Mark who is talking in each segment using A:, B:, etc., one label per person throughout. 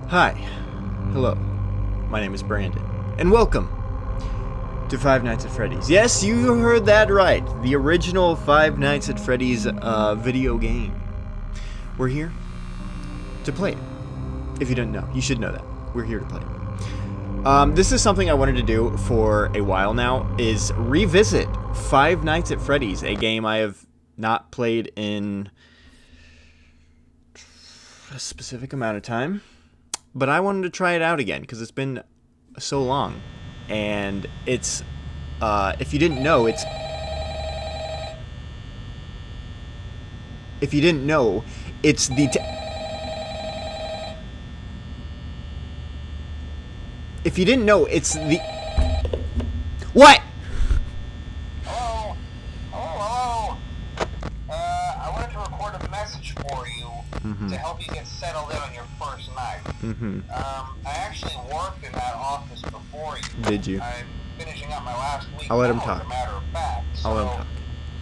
A: Hi, hello, my name is Brandon, and welcome to Five Nights at Freddy's. Yes, you heard that right, the original Five Nights at Freddy's video game. We're here to play it. If you didn't know, you should know that. We're here to play it. This is something I wanted to do for a while now, is revisit Five Nights at Freddy's, a game I have not played in a specific amount of time. But I wanted to try it out again because it's been so long, and it's if you didn't know, it's the what?
B: Hello? Hello? I wanted to record a message for you to help you get settled in on your first night. I actually worked in that office before you.
A: Did you?
B: I'm finishing up my last week.
A: I'll let him
B: now,
A: talk.
B: As a matter of fact.
A: I'll let him talk.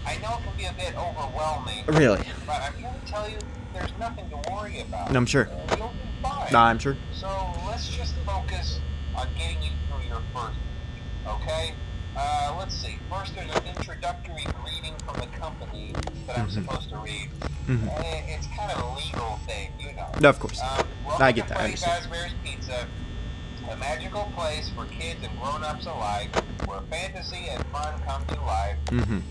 B: I know it can be a bit overwhelming.
A: Really?
B: But I'm here to tell you there's nothing to worry about.
A: I'm sure.
B: You'll be fine.
A: Nah, I'm sure.
B: So let's just focus on getting you through your first week, okay? Let's see. First, there's an introductory greeting from the company that I'm supposed to read. It's kind of a legal thing, you know.
A: No, of course. I get that. I
B: Freddy
A: understand.
B: Fazbear's Pizza, a magical place for kids and grown-ups alike, where fantasy and fun come to life.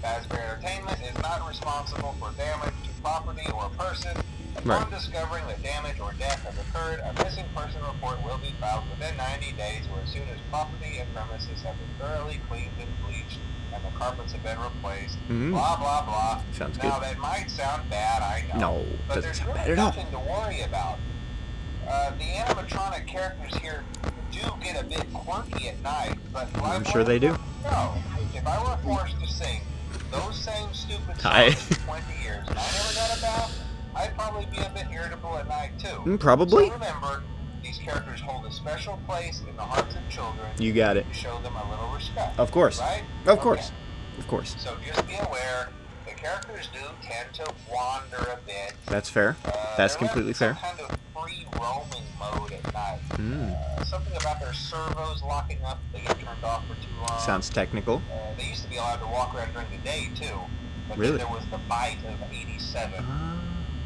B: Fazbear Entertainment is not responsible for damage to property or person. Upon discovering that damage or death has occurred, a missing person report will be filed within 90 days, or as soon as property and premises have been thoroughly cleaned and bleached and the carpets have been replaced. Blah, blah, blah.
A: Sounds good.
B: Now, that might sound bad, I know.
A: No,
B: but
A: doesn't
B: there's
A: sound
B: really
A: bad at all.
B: nothing to worry about. The animatronic characters here do get a bit quirky at night, but
A: I'm sure they do.
B: No. If I were forced to sing those same stupid
A: Hi.
B: songs for 20 years and I never got a bath, I'd probably be a bit irritable at night too.
A: Probably.
B: So remember, these characters hold a special place in the hearts of children.
A: You got it.
B: To show them a little respect.
A: Of course.
B: Right?
A: Of course. Of course.
B: So just be aware, the characters do tend to wander a bit.
A: That's fair. That's completely fair.
B: Kind of free roaming mode at night. Something about their servos locking up, they get turned off for too long.
A: Sounds technical.
B: They used to be allowed to walk around during the day too. But
A: Really?
B: then there was the bite of 87.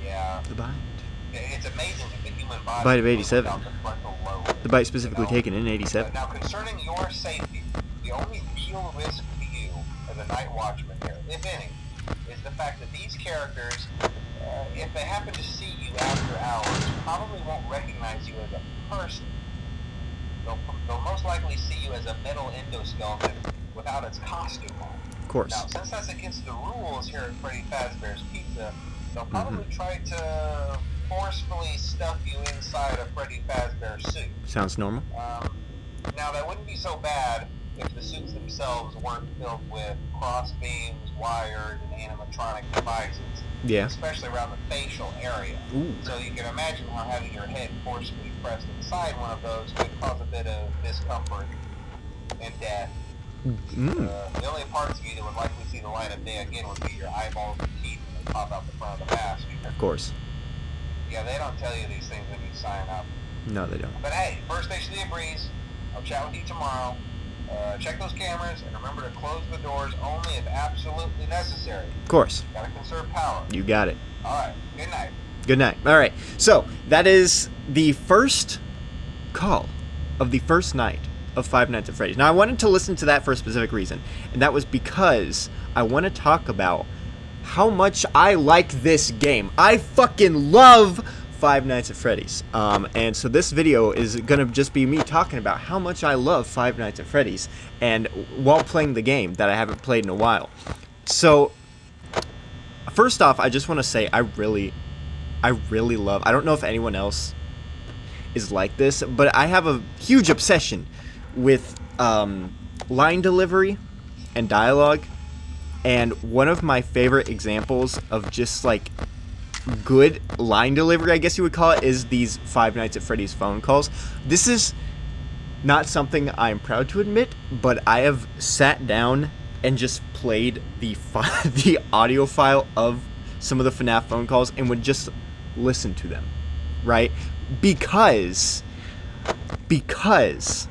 B: Yeah.
A: The bite.
B: It's amazing that the human body.
A: Bite of 87.
B: The frontal lobe.
A: The bite specifically taken in 87.
B: Now, concerning your safety, the only real risk to you as a night watchman here, if any, is the fact that these characters, if they happen to see you after hours, probably won't recognize you as a person. They'll most likely see you as a metal endoskeleton without its costume on.
A: Of course.
B: Now, since that's against the rules here at Freddy Fazbear's Pizza, they'll probably try to forcefully stuff you inside a Freddy Fazbear suit.
A: Sounds normal.
B: Now, that wouldn't be so bad if the suits themselves weren't filled with cross beams, wires, and animatronic devices.
A: Yeah.
B: Especially around the facial area.
A: Ooh.
B: So you can imagine how having your head forcefully pressed inside one of those could cause a bit of discomfort and death. The only parts of you that would likely see the light of day again would be your eyeballs and teeth when they pop out the front of the mask.
A: Of course.
B: Yeah, they don't tell you these things when you sign up.
A: No, they don't.
B: But hey, first station of the breeze. I'll chat with you tomorrow. Check those cameras and remember to close the doors only if absolutely necessary.
A: Of course.
B: Gotta conserve power.
A: You got it.
B: Alright, good night.
A: Good night. All right. So that is the first call of the first night of Five Nights at Freddy's. Now I wanted to listen to that for a specific reason, and that was because I want to talk about how much I like this game. I fucking love Five Nights at Freddy's. And so this video is gonna just be me talking about how much I love Five Nights at Freddy's, and while playing the game that I haven't played in a while. So first off, I just want to say I really love, I don't know if anyone else is like this, but I have a huge obsession with line delivery and dialogue. And one of my favorite examples of just like good line delivery, I guess you would call it, is these Five Nights at Freddy's phone calls. This is not something I'm proud to admit, but I have sat down and just played the audio file of some of the FNAF phone calls and would just listen to them, right? Because because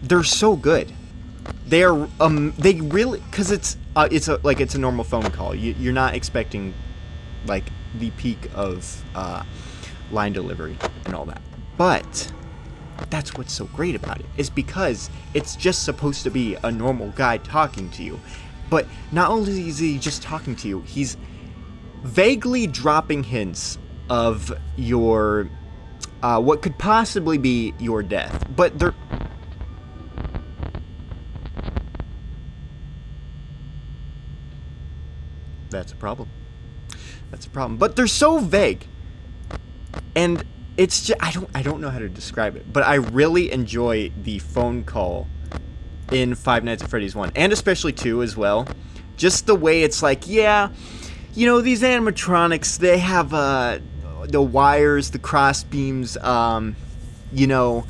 A: they're so good. They are they really, because it's a normal phone call. You're not expecting like the peak of line delivery and all that, but that's what's so great about it, is because it's just supposed to be a normal guy talking to you. But not only is he just talking to you, he's vaguely dropping hints of your what could possibly be your death, but they're that's a problem. But they're so vague, and it's just I don't know how to describe it. But I really enjoy the phone call in Five Nights at Freddy's 1, and especially 2 as well. Just the way it's like, yeah, you know, these animatronics, they have the wires, the cross beams, you know,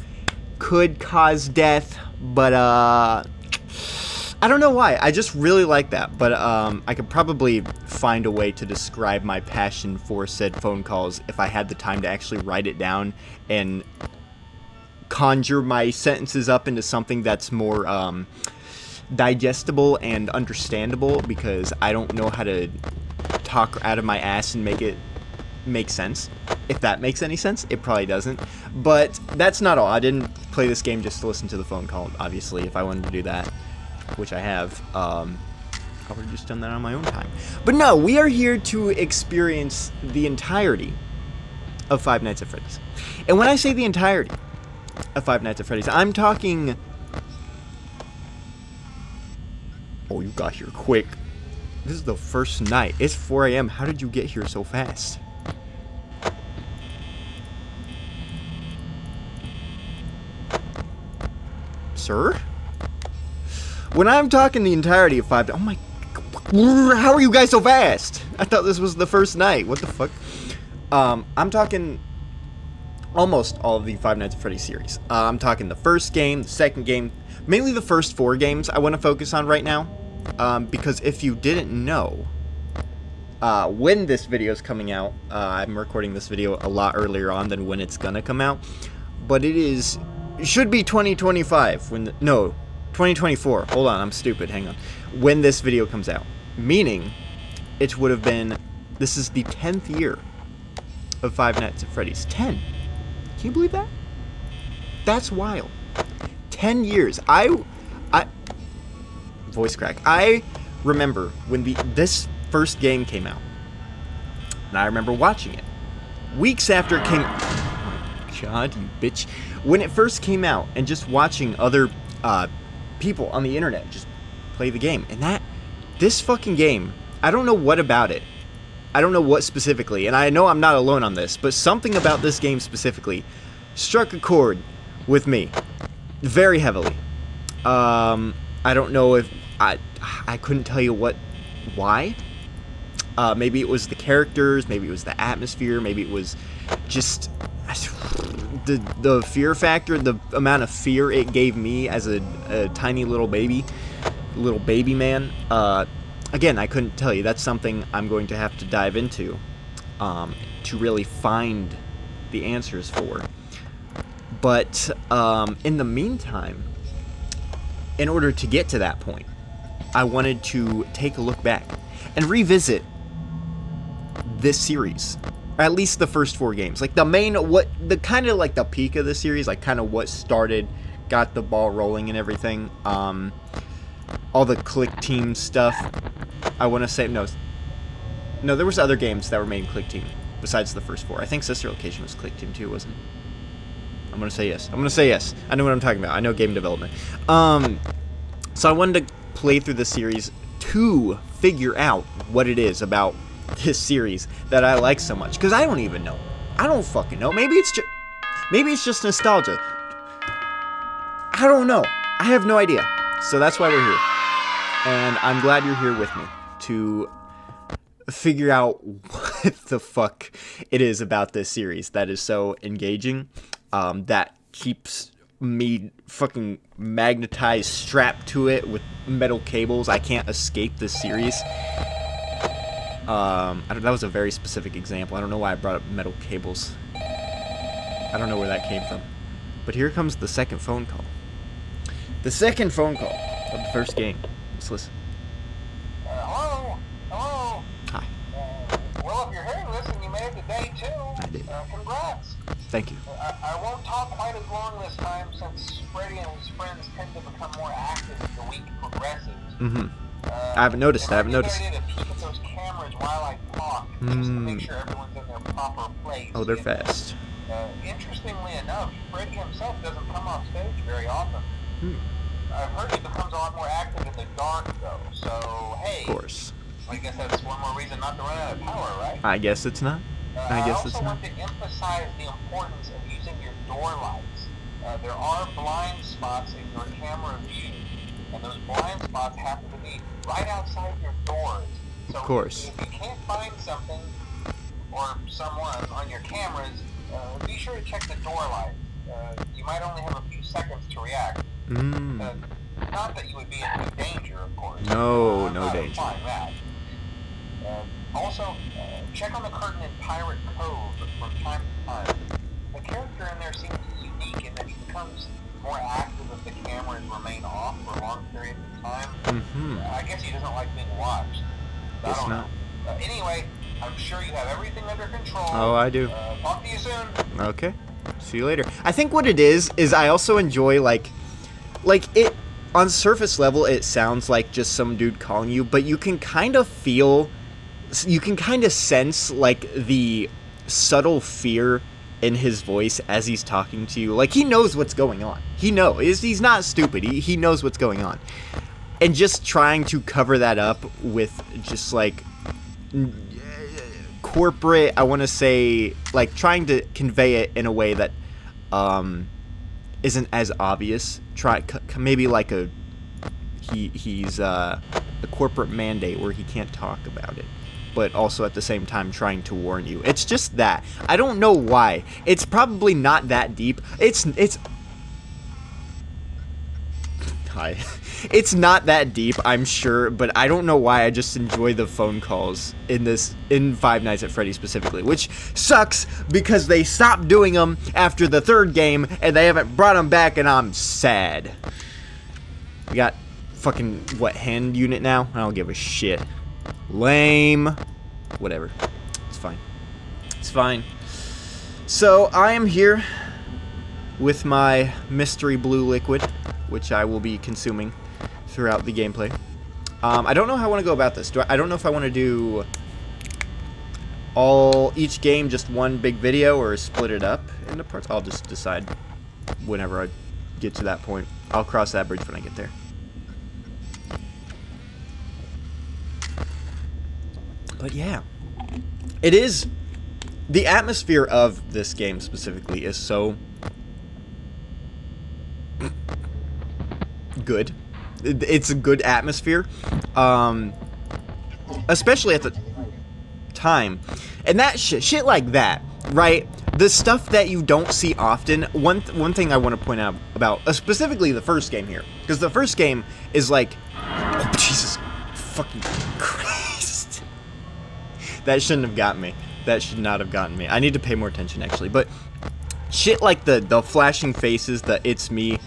A: could cause death, but I don't know why. I just really like that. But I could probably find a way to describe my passion for said phone calls if I had the time to actually write it down and conjure my sentences up into something that's more digestible and understandable, because I don't know how to talk out of my ass and make it make sense. If that makes any sense. It probably doesn't. But that's not all. I didn't play this game just to listen to the phone call, obviously. If I wanted to do that, which I have, I would have just done that on my own time. But no, we are here to experience the entirety of Five Nights at Freddy's. And when I say the entirety of Five Nights at Freddy's, I'm talking... Oh, you got here quick. This is the first night. It's 4 a.m. How did you get here so fast? Sir? When I'm talking the entirety of Five... Oh my... How are you guys so fast? I thought this was the first night. What the fuck? I'm talking almost all of the Five Nights at Freddy's series. I'm talking the first game, the second game, mainly the first 4 games I want to focus on right now. Because if you didn't know, when this video is coming out, I'm recording this video a lot earlier on than when it's gonna come out. But it should be 2025 when... No, 2024. Hold on, I'm stupid. Hang on. When this video comes out. Meaning, it would have been... This is the 10th year of Five Nights at Freddy's. 10. Can you believe that? That's wild. 10 years. Voice crack. I remember when this first game came out. And I remember watching it. Weeks after it came... Oh my god, you bitch. When it first came out, and just watching other people on the internet just play the game. And this fucking game, I don't know what about it. I don't know what specifically, and I know I'm not alone on this, but something about this game specifically struck a chord with me very heavily. I don't know if I couldn't tell you why. Maybe it was the characters, maybe it was the atmosphere, maybe it was just the fear factor, the amount of fear it gave me as a tiny little baby man. Again, I couldn't tell you. That's something I'm going to have to dive into to really find the answers for. But in the meantime, in order to get to that point, I wanted to take a look back and revisit this series, or at least the first 4 games, like the kind of like the peak of the series, like kind of what got the ball rolling and everything. All the Click Team stuff. I want to say no, there was other games that were made in Click Team besides the first 4. I think Sister Location was Click Team too, wasn't it? I'm gonna say yes. I know what I'm talking about. I know game development. So I wanted to play through the series to figure out what it is about this series that I like so much. Because I don't even know. I don't fucking know. Maybe it's just nostalgia. I don't know. I have no idea. So that's why we're here. And I'm glad you're here with me to figure out what the fuck it is about this series that is so engaging, that keeps me fucking magnetized, strapped to it with metal cables. I can't escape this series. That was a very specific example. I don't know why I brought up metal cables. I don't know where that came from. But here comes the second phone call. The second phone call of the first game. Let's listen.
B: Hello? Hello?
A: Hi.
B: Well, if you're hearing this and you made it to day 2,
A: I did.
B: Congrats.
A: Thank you.
B: I won't talk quite as long this time since Freddy and his friends tend to become more active as the week progresses.
A: Mm-hmm. I haven't noticed.
B: I did a peek at those cameras while I talk, just to make sure everyone's in their proper place.
A: Oh, they're fast.
B: Interestingly enough, Freddy himself doesn't come off stage very often.
A: Hmm.
B: I've heard he becomes a lot more active in the dark, though. So, hey.
A: Of course.
B: I guess that's one more reason not to run out of power, right?
A: I guess it's not. I guess it's not.
B: I also want to emphasize the importance of using your door lights. There are blind spots in your camera view, and those blind spots happen to be right outside your doors. So
A: of course.
B: If you can't find something or someone on your cameras, be sure to check the door light. You might only have a few seconds to react. Not that you would be in any danger, of course.
A: No, no
B: not
A: danger.
B: That. Also, check on the curtain in Pirate Cove from time to time. The character in there seems unique in that he becomes more active if the cameras remain off for long periods of time. I guess he doesn't like being watched. I don't know. Anyway, I'm sure you have everything under control.
A: Oh, I do.
B: Talk to you soon.
A: Okay. See you later. I think what it is I also enjoy, like it, on surface level, it sounds like just some dude calling you, but you can kind of feel, you can kind of sense, like, the subtle fear in his voice as he's talking to you. Like, he knows what's going on. He knows. He's not stupid. He knows what's going on. And just trying to cover that up with just, like, corporate, I want to say, like, trying to convey it in a way that isn't as obvious. Maybe like he's a corporate mandate where he can't talk about it, but also at the same time trying to warn you. It's just that. I don't know why. It's probably not that deep. It's Hi. It's not that deep, I'm sure, but I don't know why I just enjoy the phone calls in Five Nights at Freddy's specifically, which sucks because they stopped doing them after the third game and they haven't brought them back, and I'm sad. We got fucking, what, hand unit now? I don't give a shit. Lame. Whatever. It's fine. It's fine. So, I am here with my mystery blue liquid, which I will be consuming throughout the gameplay. I don't know how I want to go about this. I don't know if I want to do each game just one big video or split it up into parts. I'll just decide whenever I get to that point. I'll cross that bridge when I get there. But yeah, it is, the atmosphere of this game specifically is so good. It's a good atmosphere, especially at the time. And that shit like that, right? The stuff that you don't see often. One thing I want to point out about specifically the first game here, because the first game is like, oh, Jesus fucking Christ, that shouldn't have gotten me. That should not have gotten me. I need to pay more attention actually. But shit like the flashing faces, the it's me,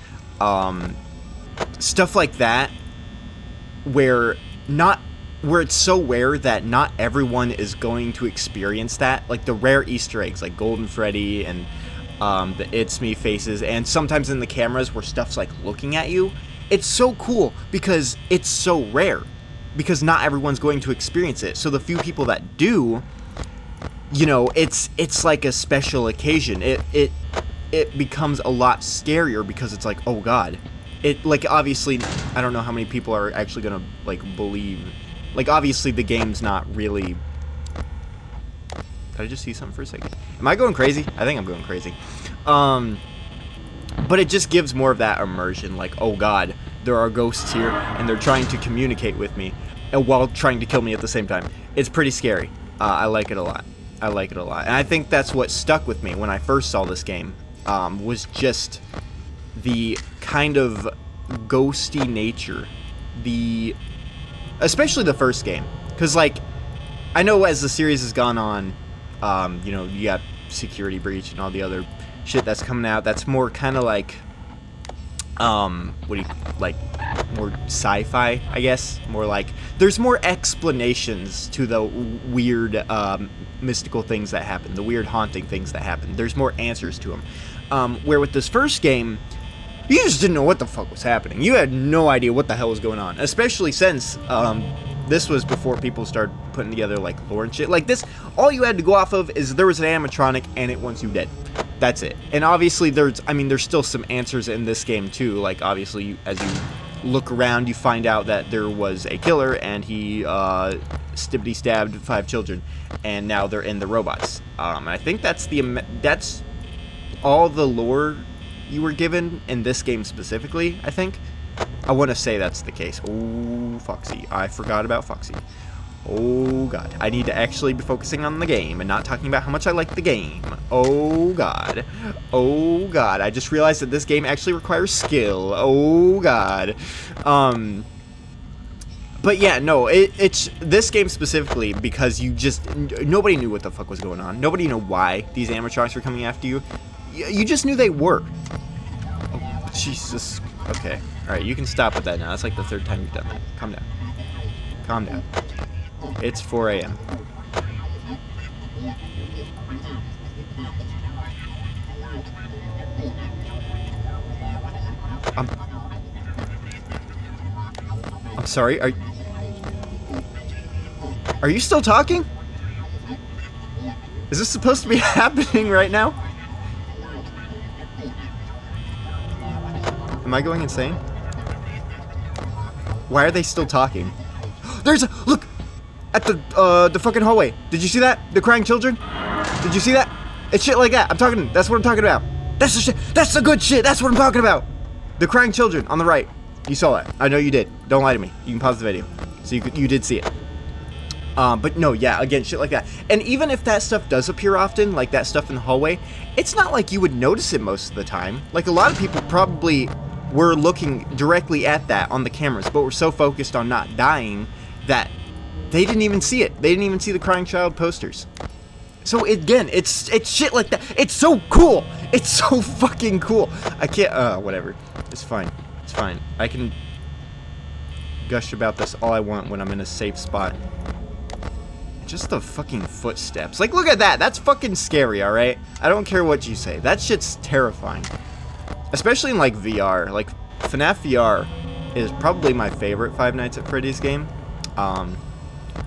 A: stuff like that, where it's so rare that not everyone is going to experience that. Like the rare Easter eggs, like Golden Freddy and the It's Me faces, and sometimes in the cameras where stuff's like looking at you. It's so cool because it's so rare, because not everyone's going to experience it. So the few people that do, you know, it's like a special occasion. It becomes a lot scarier because it's like, oh god. It, like, obviously, I don't know how many people are actually gonna, like, believe. Like, obviously, the game's not really... Did I just see something for a second? Am I going crazy? I think I'm going crazy. But it just gives more of that immersion, like, oh god, there are ghosts here, and they're trying to communicate with me, while trying to kill me at the same time. It's pretty scary. I like it a lot. I like it a lot. And I think that's what stuck with me when I first saw this game, was just the kind of ghosty nature, especially the first game, because like I know as the series has gone on, You know, you got security breach and all the other shit that's coming out. That's more kind of like, more sci-fi, I guess. More like, there's more explanations to the weird, mystical things that happen, the weird haunting things that happen. There's more answers to them. Where with this first game, you just didn't know what the fuck was happening. You had no idea what the hell was going on, especially since, this was before people started putting together, like, lore and shit. Like, this, all you had to go off of is there was an animatronic, and it wants you dead. That's it. And obviously, there's still some answers in this game, too. Like, obviously, as you look around, you find out that there was a killer, and he, stibbity-stabbed 5 children, and now they're in the robots. And I think that's all the lore you were given in this game specifically, I think. I want to say that's the case. Oh, Foxy. I forgot about Foxy. Oh, God. I need to actually be focusing on the game and not talking about how much I like the game. Oh, God. Oh, God. I just realized that this game actually requires skill. Oh, God. But yeah, no, it's this game specifically because nobody knew what the fuck was going on. Nobody knew why these animatronics were coming after you. You just knew they were. Oh, Jesus. Okay. Alright, you can stop with that now. That's like the 3rd time you've done that. Calm down. Calm down. It's 4 a.m. I'm sorry, are you still talking? Is this supposed to be happening right now? Am I going insane? Why are they still talking? Look! At the fucking hallway. Did you see that? The crying children? Did you see that? It's shit like that. That's what I'm talking about. That's the shit. That's the good shit. That's what I'm talking about. The crying children on the right. You saw that. I know you did. Don't lie to me. You can pause the video. So you did see it. But no, yeah, again, shit like that. And even if that stuff does appear often, like that stuff in the hallway, it's not like you would notice it most of the time. Like, a lot of people probably were looking directly at that on the cameras, but were so focused on not dying that they didn't even see it. They didn't even see the crying child posters. So again, it's shit like that. It's so cool. It's so fucking cool. I can't, whatever. It's fine. It's fine. I can gush about this all I want when I'm in a safe spot. Just the fucking footsteps. Like, look at that. That's fucking scary, alright? I don't care what you say. That shit's terrifying. Especially in, like, VR. Like, FNAF VR is probably my favorite Five Nights at Freddy's game.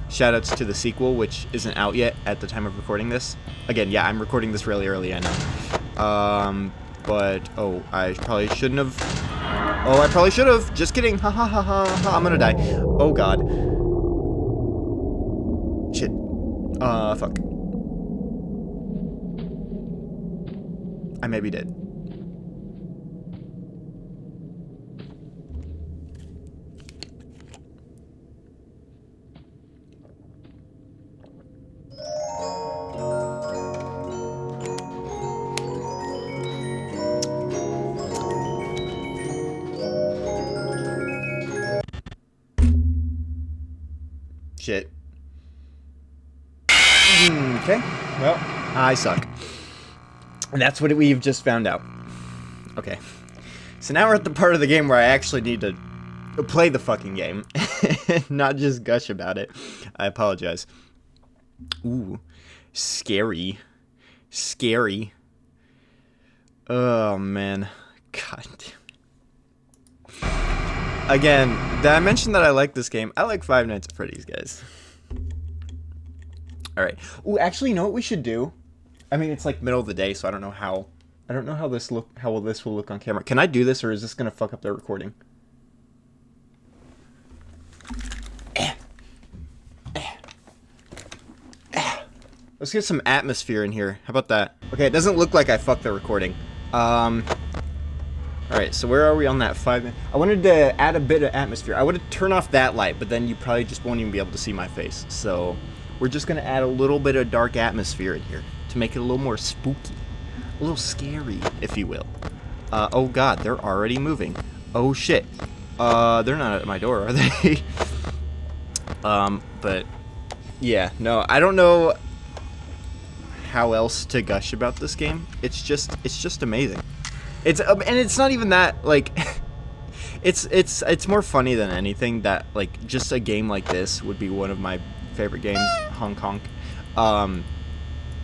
A: Shoutouts to the sequel, which isn't out yet at the time of recording this. Again, yeah, I'm recording this really early, I know. But, oh, I probably shouldn't have. Oh, I probably should have. Just kidding. Ha ha ha ha ha. I'm gonna die. Oh, God. Shit. Fuck. I may be dead. Shit. Okay, well, I suck. And that's what we've just found out. Okay. So now we're at the part of the game where I actually need to play the fucking game. Not just gush about it. I apologize. Ooh. Scary. Scary. Oh, man. God damn. Again, did I mention that I like this game? I like Five Nights at Freddy's, guys. Alright. Ooh, actually, you know what we should do? I mean, it's like middle of the day, so I don't know how this will look on camera. Can I do this, or is this gonna fuck up the recording? Let's get some atmosphere in here. How about that? Okay, it doesn't look like I fucked the recording. Alright, so where are we on that 5 minute? I wanted to add a bit of atmosphere. I would turn off that light, but then you probably just won't even be able to see my face. So we're just gonna add a little bit of dark atmosphere in here to make it a little more spooky, a little scary, if you will. Oh God, they're already moving. Oh shit. They're not at my door, are they? But yeah, no, I don't know. how else to gush about this game. It's just amazing. And it's not even that, like, it's more funny than anything that, like, just a game like this would be one of my favorite games, honk honk.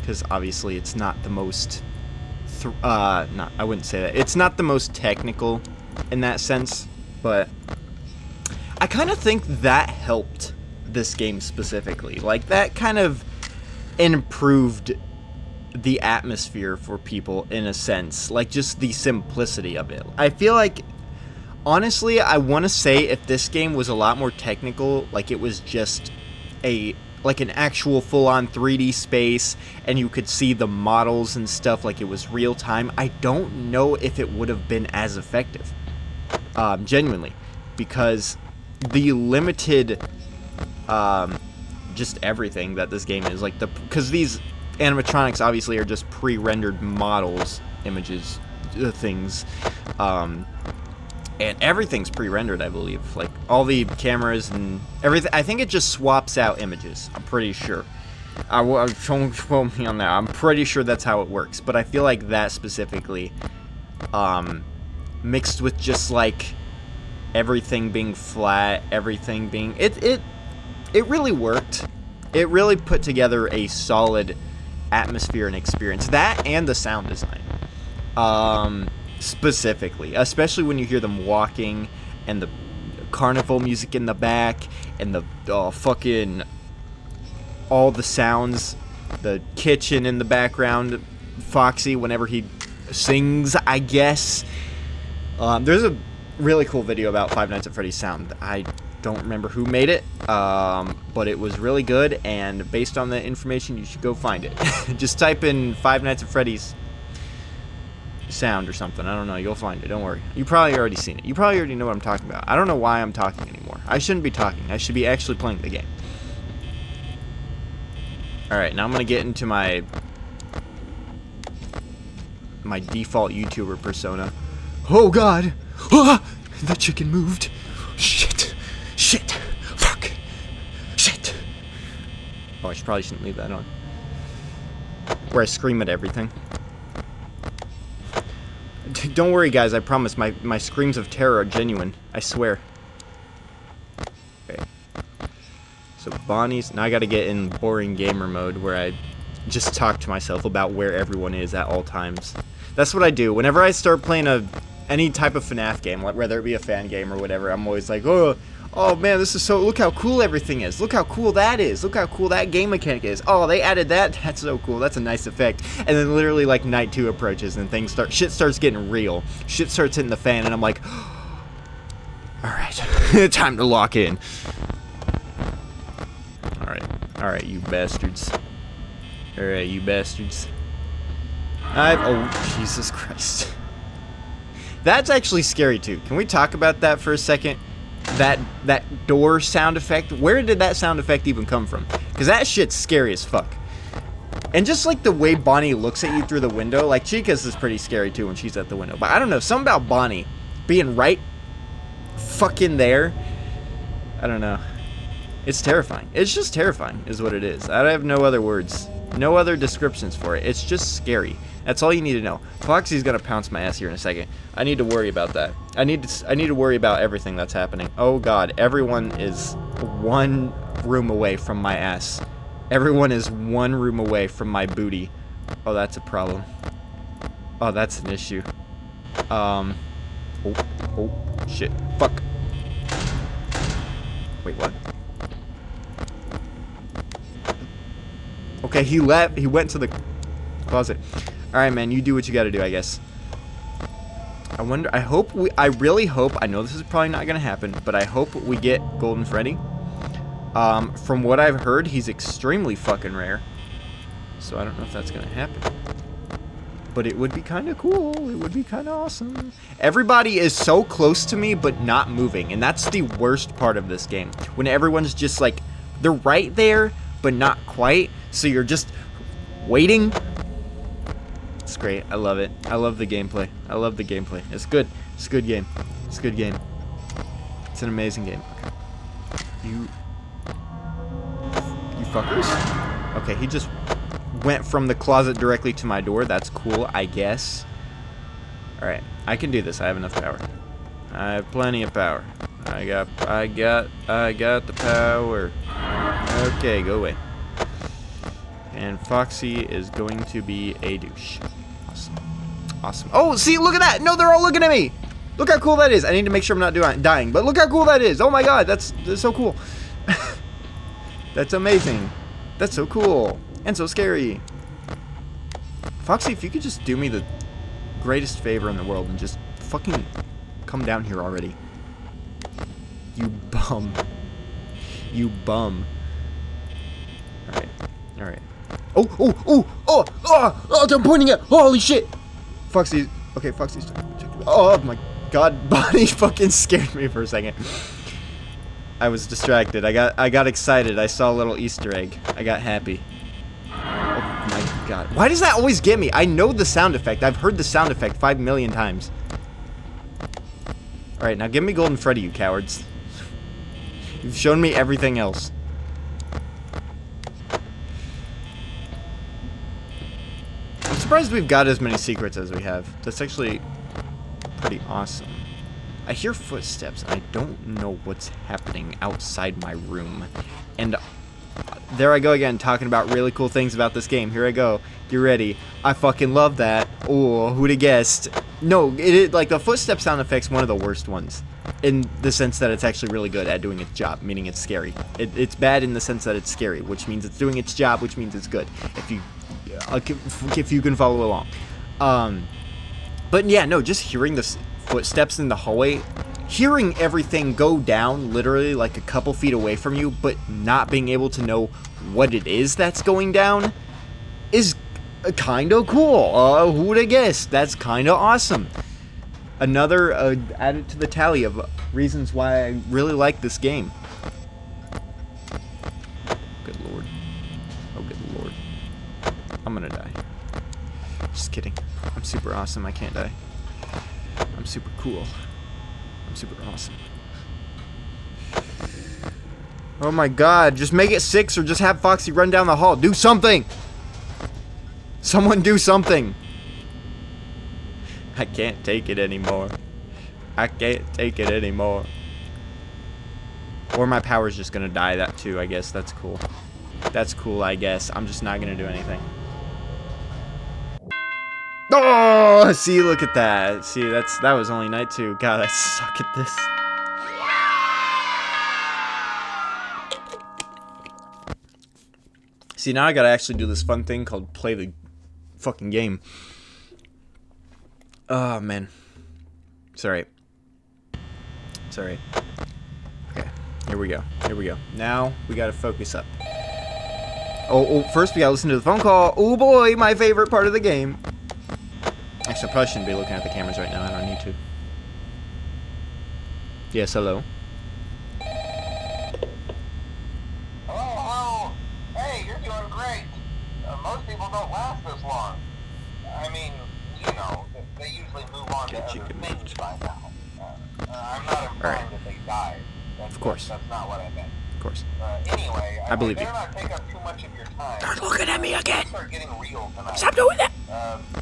A: Because obviously it's not the most, I wouldn't say that. It's not the most technical in that sense, but I kind of think that helped this game specifically. Like, that kind of improved the atmosphere for people in a sense, like just the simplicity of it. I feel like, honestly, I want to say if this game was a lot more technical, like it was just like an actual full-on 3D space and you could see the models and stuff like it was real time, I don't know if it would have been as effective, genuinely, because the limited just everything that this game is, like, because these animatronics obviously are just pre-rendered models, images, things, and everything's pre-rendered, I believe. Like, all the cameras and everything. I think it just swaps out images, I'm pretty sure. Don't quote me on that. I'm pretty sure that's how it works. But I feel like that specifically, mixed with just, like, everything being flat, everything being... It really worked. It really put together a solid atmosphere and experience. That and the sound design. Specifically. Especially when you hear them walking and the carnival music in the back and the fucking... all the sounds. The kitchen in the background. Foxy whenever he sings, I guess. There's a really cool video about Five Nights at Freddy's sound. I don't remember who made it, but it was really good, and based on the information, you should go find it. Just type in Five Nights at Freddy's sound or something. I don't know. You'll find it. Don't worry. You probably already seen it. You probably already know what I'm talking about. I don't know why I'm talking anymore. I shouldn't be talking. I should be actually playing the game. Alright, now I'm going to get into my default YouTuber persona. Oh god! Ah! The chicken moved. Shit. Shit. Fuck. Shit. Oh, I probably shouldn't leave that on. Where I scream at everything. Don't worry, guys. I promise. My screams of terror are genuine. I swear. Okay. So, Bonnie's... Now I gotta get in boring gamer mode where I just talk to myself about where everyone is at all times. That's what I do. Whenever I start playing any type of FNAF game, whether it be a fan game or whatever, I'm always like, oh man, this is so, look how cool everything is. Look how cool that is. Look how cool that game mechanic is. Oh, they added that. That's so cool. That's a nice effect. And then literally like night 2 approaches and shit starts getting real. Shit starts hitting the fan and I'm like, alright, time to lock in. Alright, you bastards. Alright, you bastards. Oh, Jesus Christ. That's actually scary too. Can we talk about that for a second? That door sound effect. Where did that sound effect even come from? Because that shit's scary as fuck. And just like the way Bonnie looks at you through the window, like Chica's is pretty scary too when she's at the window. But I don't know, something about Bonnie being right fucking there. I don't know. It's terrifying. It's just terrifying is what it is. I have no other words. No other descriptions for it. It's just scary. That's all you need to know. Foxy's gonna pounce my ass here in a second. I need to worry about that. I need to worry about everything that's happening. Oh god, everyone is one room away from my ass. Everyone is one room away from my booty. Oh, that's a problem. Oh, that's an issue. Oh, shit. Fuck. Wait, what? Okay, he left. He went to the closet. Alright, man, you do what you gotta do, I guess. I wonder, I really hope, I know this is probably not gonna happen, but I hope we get Golden Freddy. From what I've heard, he's extremely fucking rare. So I don't know if that's gonna happen. But it would be kinda cool. It would be kinda awesome. Everybody is so close to me, but not moving. And that's the worst part of this game. When everyone's just like, they're right there, but not quite. So you're just waiting. It's great. I love it. I love the gameplay. I love the gameplay. It's good. It's a good game. It's a good game. It's an amazing game. Okay. You fuckers. Okay, he just went from the closet directly to my door. That's cool, I guess. Alright, I can do this. I have enough power. I have plenty of power. I got the power. Okay, go away. And Foxy is going to be a douche. Awesome. Awesome. Oh, see, look at that! No, they're all looking at me! Look how cool that is. I need to make sure I'm not dying, but look how cool that is. Oh my god, that's so cool. That's amazing. That's so cool. And so scary. Foxy, if you could just do me the greatest favor in the world and just fucking come down here already. You bum. You bum. Alright. Alright. Oh, I'm pointing at. Holy shit. Foxy. Okay, Foxy's. Oh my god, Bonnie fucking scared me for a second. I was distracted. I got excited. I saw a little Easter egg. I got happy. Oh my god. Why does that always get me? I know the sound effect. I've heard the sound effect 5 million times. Alright, now give me Golden Freddy, you cowards. You've shown me everything else. I'm surprised we've got as many secrets as we have. That's actually pretty awesome. I hear footsteps, and I don't know what's happening outside my room. And there I go again, talking about really cool things about this game. Here I go. Get ready. I fucking love that. Oh, who'd have guessed? No, like, the footstep sound effect's one of the worst ones. In the sense that it's actually really good at doing its job, meaning it's scary. It's bad in the sense that it's scary, which means it's doing its job, which means it's good. If you can follow along. But yeah, no, just hearing the footsteps in the hallway, hearing everything go down literally like a couple feet away from you, but not being able to know what it is that's going down is kind of cool. Who would have guessed? That's kind of awesome. Another added to the tally of reasons why I really like this game. Good lord. Oh, good lord. I'm gonna die. Just kidding. I'm super awesome. I can't die. I'm super cool. I'm super awesome. Oh my god. Just make it 6 or just have Foxy run down the hall. Do something! Someone do something! I can't take it anymore. I can't take it anymore. Or my power's just gonna die that too, I guess. That's cool. That's cool, I guess. I'm just not gonna do anything. Oh, see, look at that. See, that was only night 2. God, I suck at this. See, now I gotta actually do this fun thing called play the fucking game. Oh, man. Sorry. Sorry. Okay, here we go. Here we go. Now, we gotta focus up. Oh, first we gotta listen to the phone call. Oh boy, my favorite part of the game. Actually, I probably shouldn't be looking at the cameras right now. I don't need to. Yes, hello.
B: Hello. Hey, you're doing great. Most people don't last this long. I mean, you know, they usually move on to other things by now. I'm not implying that they died.
A: Of course.
B: That's not what I meant.
A: Of course.
B: Anyway,
A: I believe you.
B: better not take up too much of your time.
A: Start looking at me again.
B: Start getting real tonight.
A: Stop doing that.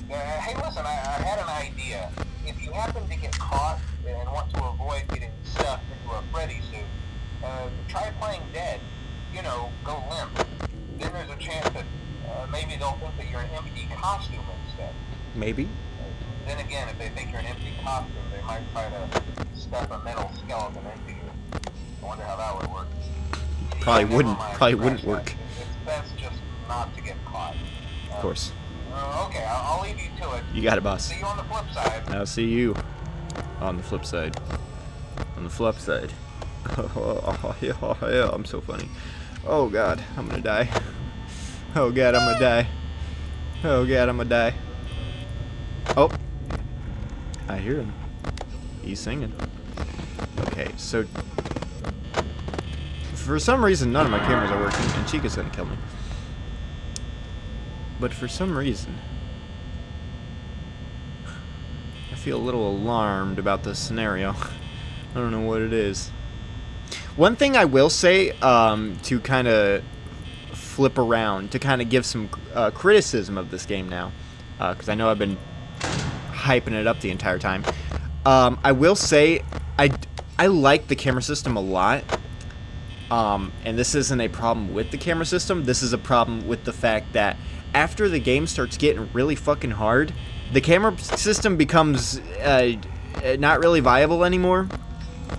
B: Hey, listen, I had an idea. If you happen to get caught and want to avoid getting stuffed into a Freddy suit, try playing dead. You know, go limp. Then there's a chance that maybe they'll think that you're an empty costume instead.
A: Maybe.
B: Then again, if they think you're an empty costume, they might try to stuff a metal skeleton into you. I wonder how that would work.
A: Probably wouldn't work.
B: It's best just not to get caught.
A: Of course.
B: Okay, I'll leave you to it.
A: You got it, boss.
B: See you on the flip side.
A: I'll see you on the flip side. On the flip side. Oh, yeah, I'm so funny. Oh, God, I'm gonna die. Oh, God, I'm gonna die. Oh, God, I'm gonna die. Oh. I hear him. He's singing. Okay, so for some reason, none of my cameras are working, and Chica's gonna kill me. But for some reason, I feel a little alarmed about this scenario. I don't know what it is. One thing I will say, to kind of flip around to kind of give some criticism of this game now, because I know I've been hyping it up the entire time. I will say I like the camera system a lot, and this isn't a problem with the camera system. This is a problem with the fact that after the game starts getting really fucking hard, the camera system becomes not really viable anymore,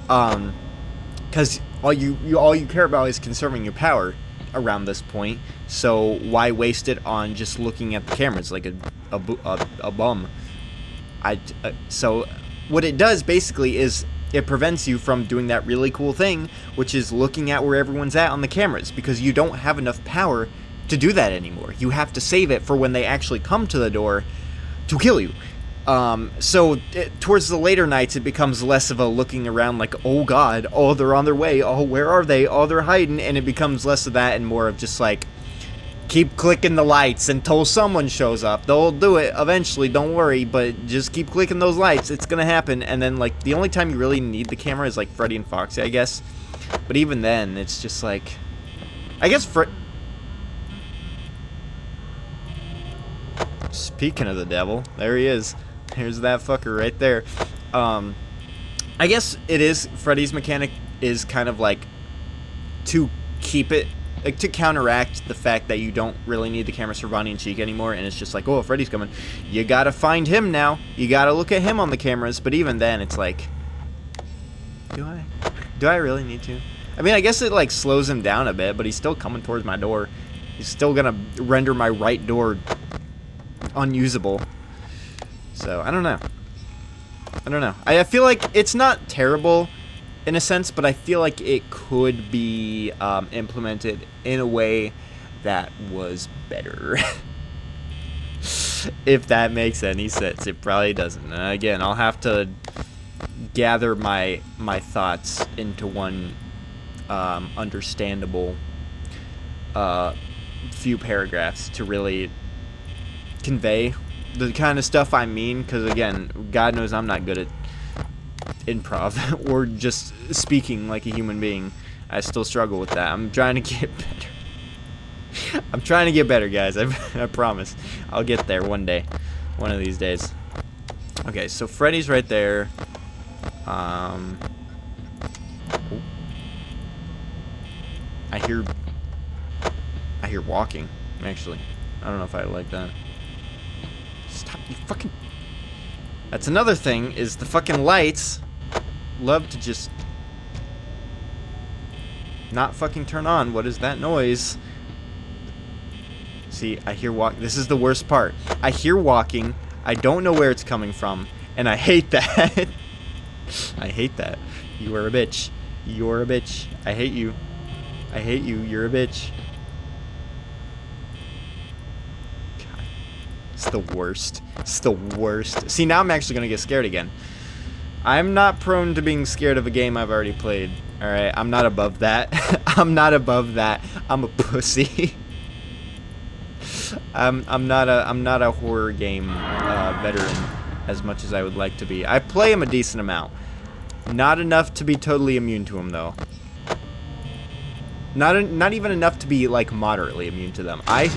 A: because all you care about is conserving your power around this point. So why waste it on just looking at the cameras like a bum? So what it does basically is it prevents you from doing that really cool thing, which is looking at where everyone's at on the cameras, because you don't have enough power to do that anymore. You have to save it for when they actually come to the door to kill you. Towards the later nights, it becomes less of a looking around like, oh god, oh they're on their way, oh where are they, oh they're hiding, and it becomes less of that and more of just like, keep clicking the lights until someone shows up. They'll do it eventually, don't worry, but just keep clicking those lights, it's gonna happen. And then like the only time you really need the camera is like Freddy and Foxy, I guess. But even then, it's just like, I guess speaking of the devil, there he is. Here's that fucker right there. I guess it is, Freddy's mechanic is kind of like to keep it, like to counteract the fact that you don't really need the cameras for Bonnie and Cheek anymore, and it's just like, oh, Freddy's coming. You gotta find him now. You gotta look at him on the cameras, but even then, it's like, do I really need to? I mean, I guess it like slows him down a bit, but he's still coming towards my door. He's still gonna render my right door unusable. So, I don't know. I feel like it's not terrible in a sense, but I feel like it could be implemented in a way that was better. If that makes any sense. It probably doesn't. Again, I'll have to gather my thoughts into one understandable few paragraphs to really convey the kind of stuff I mean, because again, God knows I'm not good at improv or just speaking like a human being. I still struggle with that. I'm trying to get better. I'm trying to get better, guys. I promise. I'll get there one day. One of these days. Okay, so Freddy's right there. I hear walking, actually. I don't know if I like that. Stop, you fucking... That's another thing, is the fucking lights love to just not fucking turn on. What is that noise? See, I hear this is the worst part. I hear walking, I don't know where it's coming from, and I hate that. I hate that. You are a bitch. You're a bitch. I hate you. I hate you. You're a bitch. God. It's the worst. It's the worst. See, now I'm actually going to get scared again. I'm not prone to being scared of a game I've already played. Alright, I'm not above that. I'm not above that. I'm a pussy. I'm not a horror game veteran as much as I would like to be. I play them a decent amount. Not enough to be totally immune to them, though. Not even enough to be like moderately immune to them. I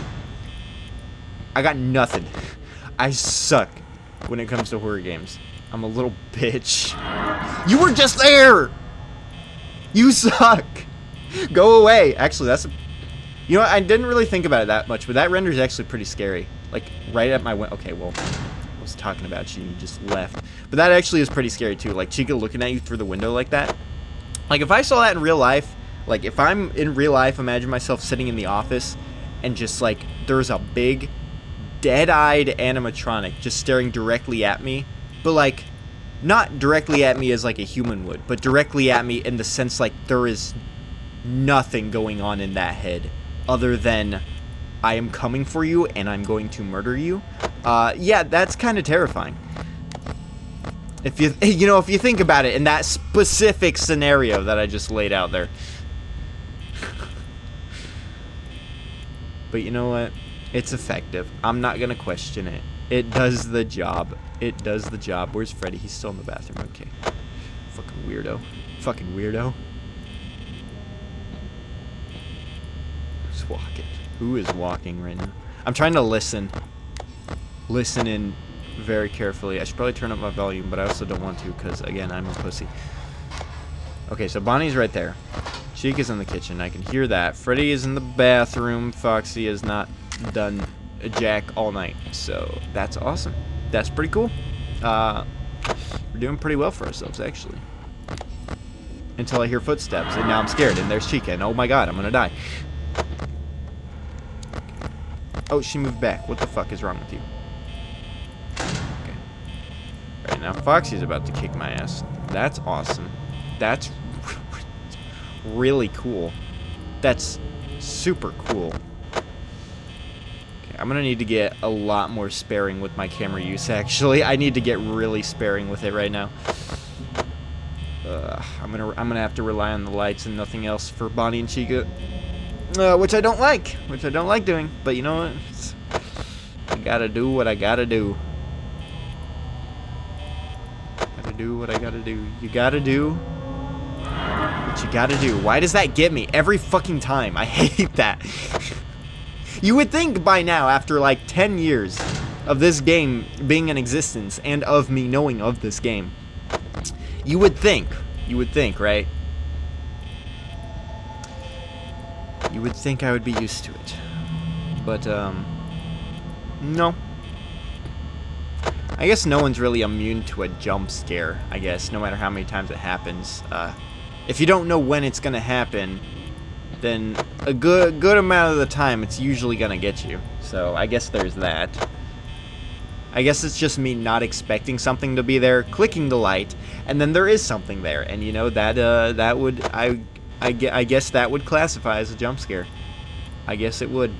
A: got nothing. I suck when it comes to horror games. I'm a little bitch. You were just there. You suck. Go away. Actually, that's you know what? I didn't really think about it that much, but that render is actually pretty scary. Like right at my window. Okay, well, I was talking about you. You just left. But that actually is pretty scary too. Like Chica looking at you through the window like that. Like if I saw that in real life. Like, if I'm in real life, imagine myself sitting in the office and just, like, there's a big, dead-eyed animatronic just staring directly at me. But, like, not directly at me as, like, a human would, but directly at me in the sense, like, there is nothing going on in that head other than I am coming for you and I'm going to murder you. Yeah, that's kind of terrifying. If if you think about it in that specific scenario that I just laid out there. But you know what? It's effective. I'm not gonna question it. It does the job. It does the job. Where's Freddy? He's still in the bathroom. Okay. Fucking weirdo. Fucking weirdo. Just walking. Who is walking right now? I'm trying to listen. Listen in very carefully. I should probably turn up my volume, but I also don't want to because, again, I'm a pussy. Okay, so Bonnie's right there. Chica's in the kitchen. I can hear that. Freddy is in the bathroom. Foxy has not done a jack all night. So that's awesome. That's pretty cool. We're doing pretty well for ourselves, actually. Until I hear footsteps, and now I'm scared, and there's Chica, and oh my god, I'm gonna die. Oh, she moved back. What the fuck is wrong with you? Okay. Right now, Foxy's about to kick my ass. That's awesome. That's really cool. That's super cool. Okay, I'm gonna need to get a lot more sparing with my camera use, actually. I need to get really sparing with it right now. I'm gonna have to rely on the lights and nothing else for Bonnie and Chica, which I don't like. Which I don't like doing. But you know what? I gotta do what I gotta do. Gotta do what I gotta do. You gotta do what you gotta do. Why does that get me every fucking time? I hate that. You would think by now, after like 10 years of this game being in existence and of me knowing of this game, you would think, right? You would think I would be used to it. But, no. I guess no one's really immune to a jump scare, I guess, no matter how many times it happens. If you don't know when it's gonna happen, then a good amount of the time it's usually gonna get you. So, I guess there's that. I guess it's just me not expecting something to be there, clicking the light, and then there is something there, and you know that would I guess that would classify as a jump scare. I guess it would.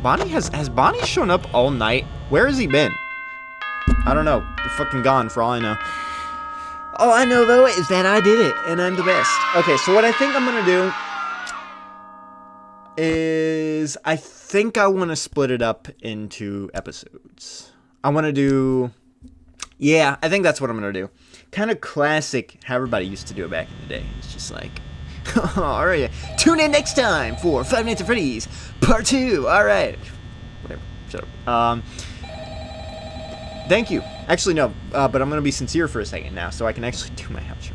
A: Bonnie has Bonnie shown up all night? Where has he been? I don't know. They're fucking gone for all I know. All I know though is that I did it, and I'm the best. Okay, so what I think I'm gonna do is I think I want to split it up into episodes. I want to do... Yeah, I think that's what I'm going to do. Kind of classic how everybody used to do it back in the day. It's just like... Alright, tune in next time for Five Nights at Freddy's Part 2. Alright. Whatever. Shut up. Thank you. Actually, no. But I'm going to be sincere for a second now, so I can actually do my outro.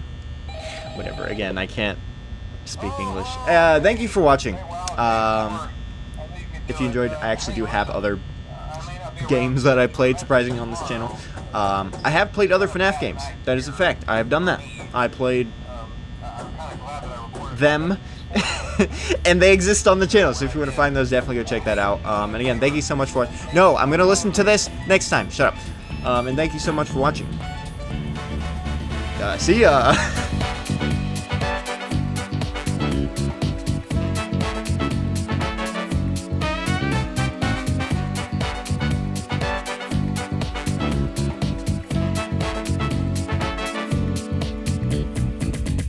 A: Whatever. Again, I can't speak English. Thank you for watching. If you enjoyed, I actually do have other games that I played, surprisingly, on this channel. I have played other FNAF games. That is a fact. I have done that. I played them, and they exist on the channel, so if you want to find those, definitely go check that out. And again, thank you so much for... No, I'm going to listen to this next time. Shut up. And thank you so much for watching. See ya!